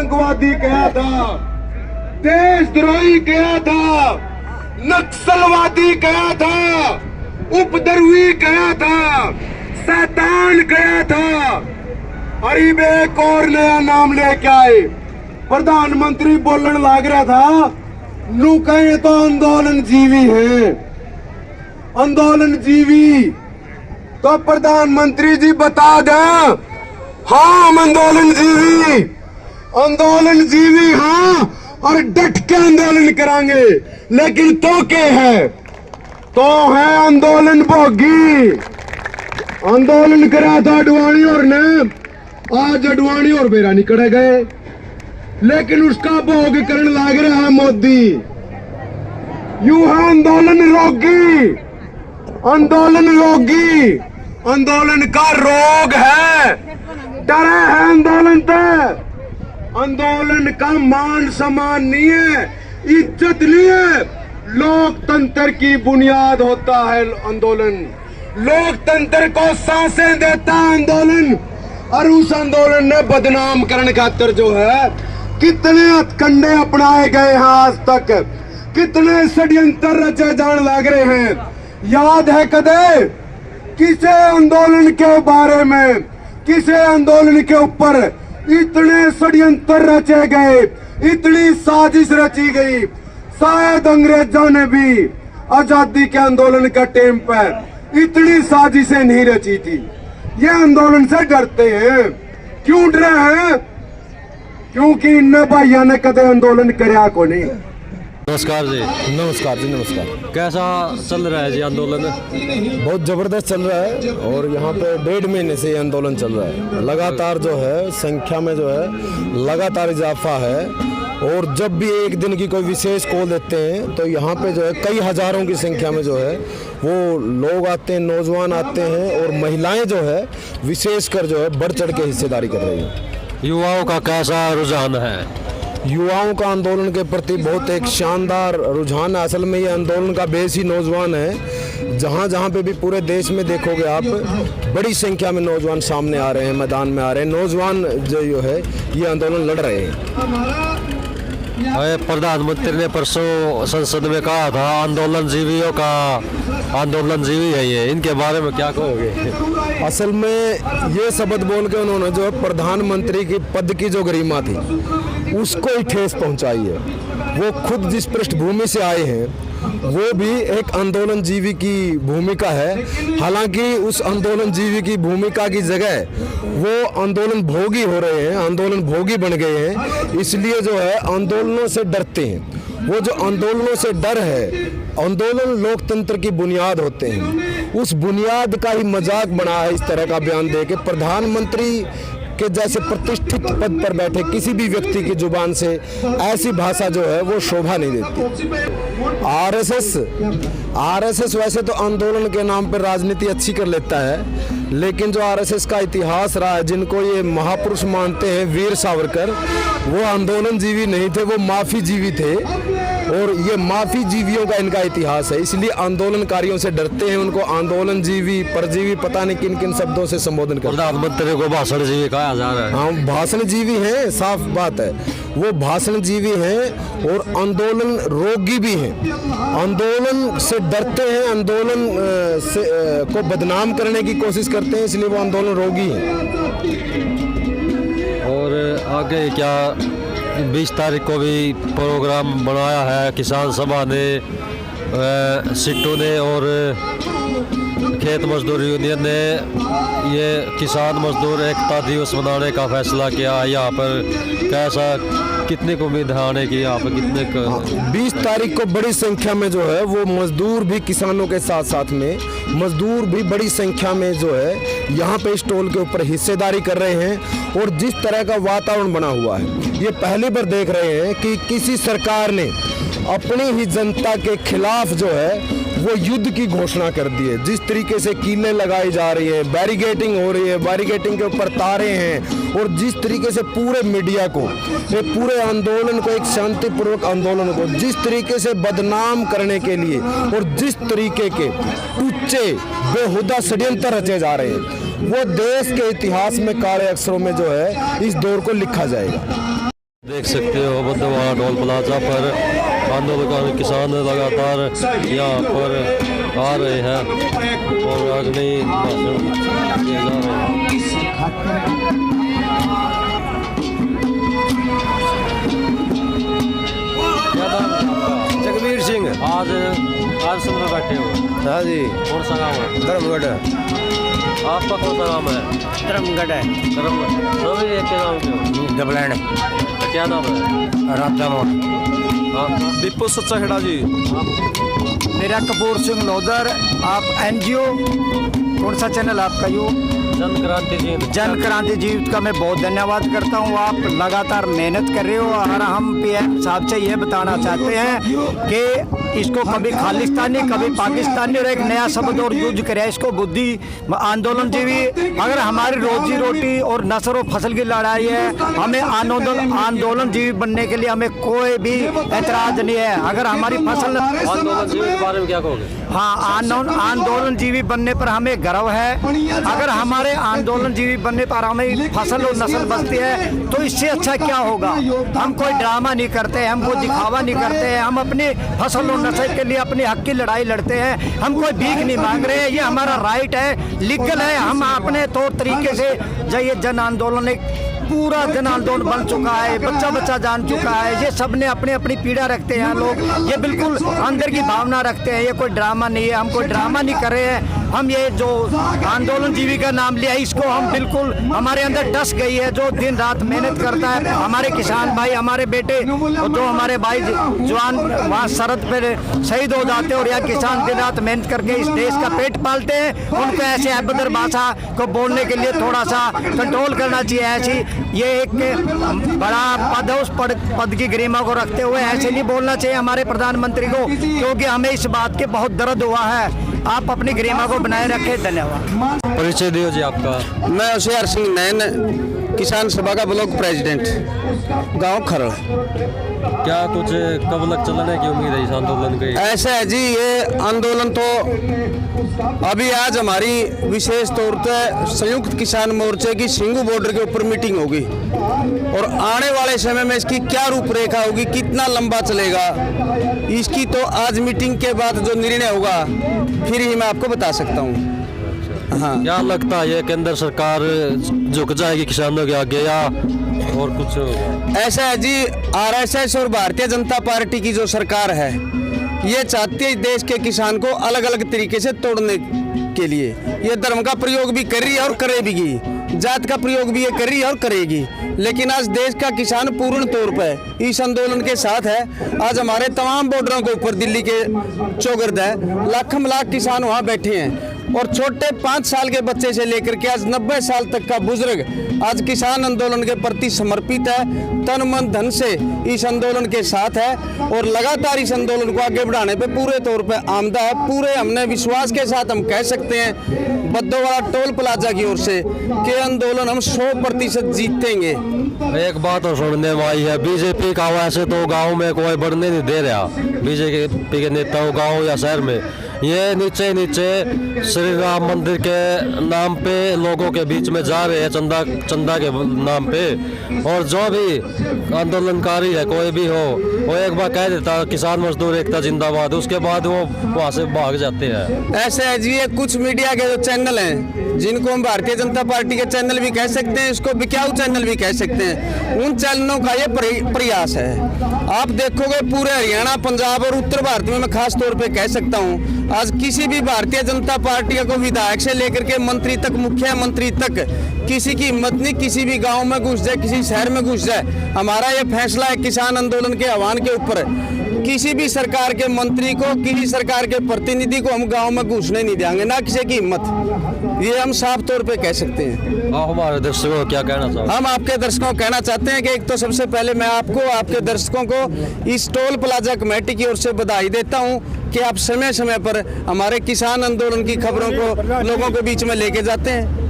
आतंकवादी कहा था, देशद्रोही कहा था, नक्सलवादी कहा था, उपद्रवी कहा था, शैतान कहा था। अरे एक और नया नाम लेके आए। प्रधानमंत्री बोलने लग रहा था, नू कहे तो आंदोलन जीवी है, आंदोलन जीवी। तो प्रधानमंत्री जी बता दें, हाँ हम आंदोलन जीवी हाँ, और डट के आंदोलन करांगे। लेकिन तो क्या है, तो है आंदोलन भोगी। आंदोलन करा था अडवाणी और ने, आज अडवाणी और बेरा निकल गए, लेकिन उसका भोग करने लग रहा है मोदी। यू है आंदोलन रोगी, आंदोलन रोगी, आंदोलन का रोग है, डरे है आंदोलन से। आंदोलन का मान सम्मान नहीं है, इज्जत नहीं है। लोकतंत्र की बुनियाद होता है आंदोलन, लोकतंत्र को सांसें देता है आंदोलन। और उस आंदोलन ने बदनाम करने खातिर जो है कितने हथकंडे अपनाए गए हैं आज तक, कितने षड्यंत्र रचे जाने लग रहे हैं। याद है कदे किसे आंदोलन के बारे में, किसे आंदोलन के ऊपर इतने षड्यंत्र रचे गए, इतनी साजिश रची गई। शायद अंग्रेजों ने भी आजादी के आंदोलन का टाइम पर इतनी साजिशें नहीं रची थी। ये आंदोलन से डरते हैं। क्यों डरे हैं? क्योंकि इन भाइयों ने कदे आंदोलन करया को नहीं। नमस्कार जी। नमस्कार जी, नमस्कार। कैसा चल रहा है जी आंदोलन? बहुत ज़बरदस्त चल रहा है और यहाँ पे 1.5 महीने से ये आंदोलन चल रहा है। लगातार जो है संख्या में जो है लगातार इजाफा है, और जब भी एक दिन की कोई विशेष कॉल देते हैं तो यहाँ पे जो है कई हज़ारों की संख्या में जो है वो लोग आते हैं, नौजवान आते हैं, और महिलाएँ जो है विशेषकर जो है बढ़ चढ़ के हिस्सेदारी कर रही हैं। युवाओं का कैसा रुझान है? युवाओं का आंदोलन के प्रति बहुत एक शानदार रुझान है। असल में ये आंदोलन का बेस ही नौजवान है। जहाँ जहाँ पे भी पूरे देश में देखोगे आप, बड़ी संख्या में नौजवान सामने आ रहे हैं, मैदान में आ रहे हैं। नौजवान जो है ये आंदोलन लड़ रहे हैं। प्रधानमंत्री ने परसों संसद में कहा था आंदोलन जीवियों का आंदोलन जीवी है ये, इनके बारे में क्या कहोगे? असल में ये शब्द बोल के उन्होंने जो है प्रधानमंत्री की पद की जो गरिमा थी उसको ही ठेस पहुंचाई है। वो खुद जिस पृष्ठभूमि से आए हैं वो भी एक आंदोलन जीवी की भूमिका है। हालांकि उस आंदोलन जीवी की भूमिका की जगह वो आंदोलन भोगी हो रहे हैं, आंदोलन भोगी बन गए हैं। इसलिए जो है आंदोलनों से डरते हैं। वो जो आंदोलनों से डर है, आंदोलन लोकतंत्र की बुनियाद होते हैं, उस बुनियाद का ही मजाक बना है इस तरह का बयान दे के। प्रधानमंत्री के जैसे प्रतिष्ठित पद पर बैठे किसी भी व्यक्ति की जुबान से ऐसी भाषा जो है वो शोभा नहीं देती। आरएसएस वैसे तो आंदोलन के नाम पर राजनीति अच्छी कर लेता है, लेकिन जो आरएसएस का इतिहास रहा है, जिनको ये महापुरुष मानते हैं, वीर सावरकर, वो आंदोलन जीवी नहीं थे, वो माफी जीवी थे। और ये माफी जीवियों का इनका इतिहास है, इसलिए आंदोलनकारियों से डरते हैं। उनको आंदोलन जीवी, परजीवी, पता नहीं किन किन शब्दों से संबोधन करते हैं। प्रधानमंत्री को भाषण जीवी कहा जा रहा है। हाँ, भाषण जीवी हैं, साफ बात है। वो भाषण जीवी हैं और आंदोलन रोगी भी हैं। आंदोलन से डरते हैं, आंदोलन से को बदनाम करने की कोशिश करते हैं, इसलिए वो आंदोलन रोगी हैं। और आगे क्या 20 तारीख को भी प्रोग्राम बनाया है किसान सभा ने, सिट्टू ने और खेत मजदूर यूनियन ने। ये किसान मजदूर एकता दिवस मनाने का फैसला किया। यहाँ पर कैसा, कितने को उम्मीद है आने की? यहाँ पर कितने 20 तारीख को बड़ी संख्या में जो है वो मजदूर भी किसानों के साथ साथ में मजदूर भी बड़ी संख्या में जो है यहाँ पे स्टॉल के ऊपर हिस्सेदारी कर रहे हैं। और जिस तरह का वातावरण बना हुआ है, ये पहली बार देख रहे हैं कि किसी सरकार ने अपनी ही जनता के खिलाफ जो है वो युद्ध की घोषणा कर दी है। जिस तरीके से कीलें लगाई जा रही है, बैरिकेडिंग हो रही है, बैरिकेडिंग के ऊपर तारे हैं, और जिस तरीके से पूरे मीडिया को, पूरे आंदोलन को, एक शांतिपूर्वक आंदोलन को जिस तरीके से बदनाम करने के लिए और जिस तरीके के टुच्चे बेहुदा षड्यंत्र रचे जा रहे हैं, वो देश के इतिहास में काले अक्षरों में जो है इस दौर को लिखा जाएगा। देख सकते हो बुद्धवाड़ा टोल प्लाजा पर आंदोलनकारी किसान लगातार यहाँ पर आ रहे हैं और अग्नि भाषण दिए जा रहे हैं। क्या नाम है आपका? जगवीर सिंह। आज सुन में बैठे हो? हाँ जी। कौन सा गाँव है? धर्मगढ़। आपका कौन सा गाँव है? धर्मगढ़ है। धर्मगढ़। सभी एक के गाँव के हो? डबलैंड। क्या नाम है? राधा मोहन। आपका? दीपू सच्चा खेड़ा जी। मेरा कपूर सिंह लोधर। आप एनजीओ कौन सा चैनल आपका? यो जन क्रांति जी। जन क्रांति जीवित का मैं बहुत धन्यवाद करता हूँ। आप लगातार मेहनत कर रहे हो और हम पीएम साहब से ये बताना चाहते हैं कि इसको कभी खालिस्तानी कभी पाकिस्तानी और एक नया शब्द और यूज करे, इसको बुद्धि आंदोलन जीवी। अगर हमारी रोजी रोटी और नस्ल और फसल की लड़ाई है, हमें आंदोलन जीवी बनने के लिए हमें कोई भी एतराज नहीं है। अगर हमारी फसल आंदोलन जीवी के बारे में क्या कहोगे? हाँ, आंदोलन जीवी बनने पर हमें गर्व है। अगर हमारे आंदोलन जीवी बनने पर हमें फसल और नस्ल बचती है तो इससे अच्छा क्या होगा। हम कोई ड्रामा नहीं करते, हम कोई दिखावा नहीं करते हैं, हम अपनी फसल और नस्ल के लिए अपने हक की लड़ाई लड़ते हैं। हम कोई भीख नहीं मांग रहे हैं, ये हमारा राइट है, लीगल है। हम अपने तौर तरीके से ये जन आंदोलन एक पूरा जन आंदोलन बन चुका है, बच्चा बच्चा जान चुका है। ये सब ने अपनी अपनी पीड़ा रखते हैं लोग, ये बिल्कुल अंदर की भावना रखते हैं। ये कोई ड्रामा नहीं है, हम कोई ड्रामा नहीं कर रहे हैं। हम ये जो आंदोलन जीवी का नाम लिया है, इसको हम बिल्कुल हमारे अंदर डस गई है। जो दिन रात मेहनत करता है, हमारे किसान भाई, हमारे बेटे, जो हमारे भाई जवान वहाँ सरहद पर शहीद हो जाते हैं और यहाँ किसान दिन रात मेहनत करके इस देश का पेट पालते हैं, उनको ऐसे अभद्र भाषा को बोलने के लिए थोड़ा सा कंट्रोल करना चाहिए। ऐसी ये एक बड़ा पद है, उस पद की गरिमा को रखते हुए ऐसे नहीं बोलना चाहिए हमारे प्रधानमंत्री को, क्योंकि हमें इस बात के बहुत दर्द हुआ है। आप अपनी गरिमा को बनाए रखें। धन्यवाद। परिचय दियो जी आपका। मैं होशियार सिंह नैन, किसान सभा का ब्लॉक प्रेसिडेंट, गांव खरड़। क्या कुछ कब तक चलने की उम्मीद है इस आंदोलन की? ऐसा है जी, ये आंदोलन तो अभी आज हमारी विशेष तौर पे संयुक्त किसान मोर्चे की सिंगू बॉर्डर के ऊपर मीटिंग होगी और आने वाले समय में इसकी क्या रूपरेखा होगी, कितना लंबा चलेगा, इसकी तो आज मीटिंग के बाद जो निर्णय होगा फिर ही मैं आपको बता सकता हूँ। हाँ, क्या लगता है ये केंद्र सरकार झुक जाएगी किसानों के आगे या और कुछ होगा? ऐसा है जी, आरएसएस और भारतीय जनता पार्टी की जो सरकार है ये चाहती है देश के किसान को अलग अलग तरीके से तोड़ने के लिए। ये धर्म का प्रयोग भी कर रही है और करेगी, जात का प्रयोग भी ये कर रही है और करेगी। लेकिन आज देश का किसान पूर्ण तौर पर इस आंदोलन के साथ है। आज हमारे तमाम बॉर्डरों के ऊपर दिल्ली के चौगर्द है, लाखों लाख किसान वहाँ बैठे हैं और छोटे 5 साल के बच्चे से लेकर के आज 90 साल तक का बुजुर्ग आज किसान आंदोलन के प्रति समर्पित है, तन मन धन से इस आंदोलन के साथ है और लगातार इस आंदोलन को आगे बढ़ाने पे पूरे तौर पे आमदा है। पूरे हमने विश्वास के साथ हम कह सकते हैं बद्दोवाड़ा टोल प्लाजा की ओर से कि आंदोलन हम 100% जीतेंगे। एक बात और सुनने में आई है, बीजेपी का वैसे तो गांव में कोई बढ़ने नहीं दे रहा, बीजेपी के नेताओं गांव या शहर में ये नीचे नीचे श्री राम मंदिर के नाम पे लोगों के बीच में जा रहे हैं, चंदा के नाम पे। और जो भी आंदोलनकारी है कोई भी हो, वो एक बार कह देता किसान मजदूर एकता जिंदाबाद, उसके बाद वो वहाँ से भाग जाते हैं। ऐसे है जी, ये कुछ मीडिया के जो चैनल हैं जिनको हम भारतीय जनता पार्टी के चैनल भी कह सकते हैं, इसको बिकाऊ चैनल भी कह सकते हैं, उन चैनलों का ये प्रयास है। आप देखोगे पूरे हरियाणा, पंजाब और उत्तर भारत में मैं खास तौर पे कह सकता हूँ आज किसी भी भारतीय जनता पार्टी का विधायक से लेकर के मंत्री तक, मुख्यमंत्री तक, किसी की हिम्मत नहीं किसी भी गांव में घुस जाए, किसी शहर में घुस जाए। हमारा ये फैसला है किसान आंदोलन के आह्वान के ऊपर, किसी भी सरकार के मंत्री को, किसी सरकार के प्रतिनिधि को हम गांव में घुसने नहीं देंगे, ना किसी की हिम्मत। ये हम साफ तौर पे कह सकते हैं। हमारे दर्शकों को क्या कहना चाहते हैं? हम आपके दर्शकों को कहना चाहते हैं कि एक तो सबसे पहले मैं आपको, आपके दर्शकों को इस टोल प्लाजा कमेटी की ओर से बधाई देता हूं कि आप समय समय पर हमारे किसान आंदोलन की खबरों को लोगों के बीच में लेके जाते हैं।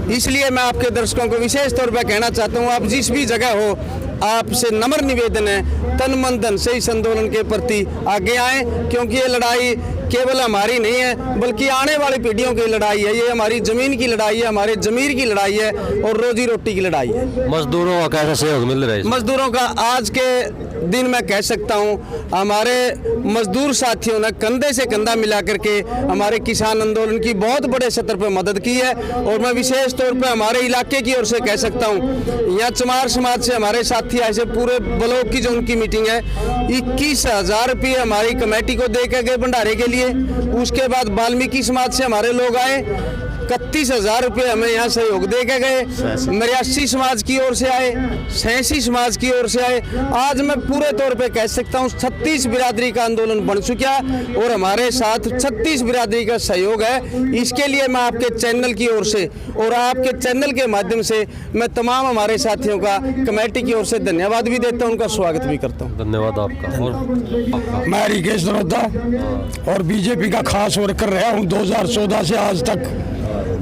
इसलिए मैं आपके दर्शकों को विशेष तौर पर कहना चाहता हूं, आप जिस भी जगह हो, आपसे नम्र निवेदन है तन मन धन से इस आंदोलन के प्रति आगे आएं, क्योंकि ये लड़ाई केवल हमारी नहीं है बल्कि आने वाली पीढ़ियों की लड़ाई है। ये हमारी ज़मीन की लड़ाई है, हमारे ज़मीर की लड़ाई है और रोजी रोटी की लड़ाई है। मजदूरों का कैसा सहयोग मिल रहा है इसमें? मजदूरों का आज के दिन मैं कह सकता हूँ हमारे मजदूर साथियों ने कंधे से कंधा मिला करके हमारे किसान आंदोलन की बहुत बड़े स्तर पर मदद की है। और मैं विशेष तौर पर हमारे इलाके की ओर से कह सकता हूँ, यहाँ चमार समाज से हमारे साथी ऐसे पूरे ब्लॉक की जो उनकी मीटिंग है, 21,000 रुपये हमारी कमेटी को दे के गए भंडारे के लिए। उसके बाद वाल्मीकि समाज से हमारे लोग आए, 31,000 रुपये हमें यहाँ सहयोग दे के गए। 83 समाज की ओर से आए, 87 समाज की ओर से आए। आज मैं पूरे तौर पे कह सकता हूँ 36 बिरादरी का आंदोलन बन चुका और हमारे साथ 36 बिरादरी का सहयोग है। इसके लिए मैं आपके चैनल की ओर से और आपके चैनल के माध्यम से मैं तमाम हमारे साथियों का कमेटी की ओर से धन्यवाद भी देता हूँ, उनका स्वागत भी करता हूँ। धन्यवाद आपका। और मैं हरिकेश नरोदा और बीजेपी का खास वर्कर रहा हूँ 2014 से आज तक।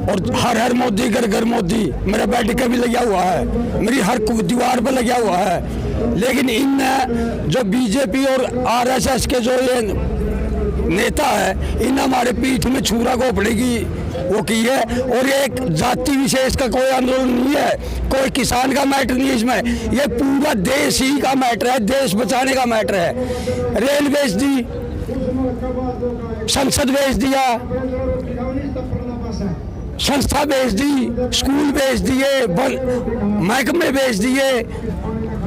और हर हर मोदी घर घर मोदी मेरा बैठक भी लगा हुआ है, मेरी हर दीवार पर लगा हुआ है। लेकिन इन जो बीजेपी और आरएसएस के जो ये नेता है, इन हमारे पीठ में छुरा घोंपने की वो की है। और ये एक जाति विशेष का कोई आंदोलन नहीं है, कोई किसान का मैटर नहीं है इसमें, ये पूरा देश ही का मैटर है, देश बचाने का मैटर है। रेल बेच दी, संसद बेच दिया, संस्था बेच दी, स्कूल बेच दिए, महकमे बेच दिए।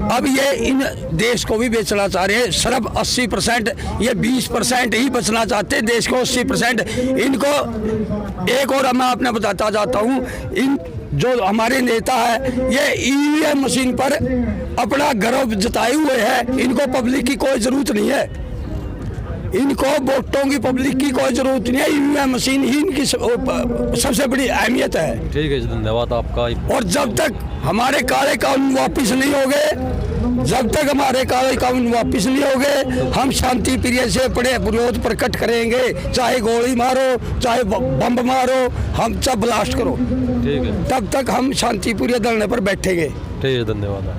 अब ये इन देश को भी बेचना चाह रहे हैं। सिर्फ 80%, ये 20% ही बचना चाहते हैं, देश को 80%। इनको एक और मैं आपने बताता जाता हूँ, इन जो हमारे नेता है ये ईवीएम मशीन पर अपना गर्व जताए हुए हैं। इनको पब्लिक की कोई जरूरत नहीं है, इनको वोटों की पब्लिक की कोई जरूरत नहीं है। ईवीएम मशीन ही इनकी सबसे बड़ी अहमियत है। ठीक है, धन्यवाद आपका। और जब तक हमारे काले कानून वापिस नहीं हो गए, जब तक हमारे काले कानून वापिस नहीं हो गए, हम शांति प्रिय से बड़े विरोध प्रकट करेंगे। चाहे गोली मारो, चाहे बम मारो, हम सब ब्लास्ट करो, ठीक है, तब तक हम शांति प्रिय धरने पर बैठेंगे। ठीक है, धन्यवाद।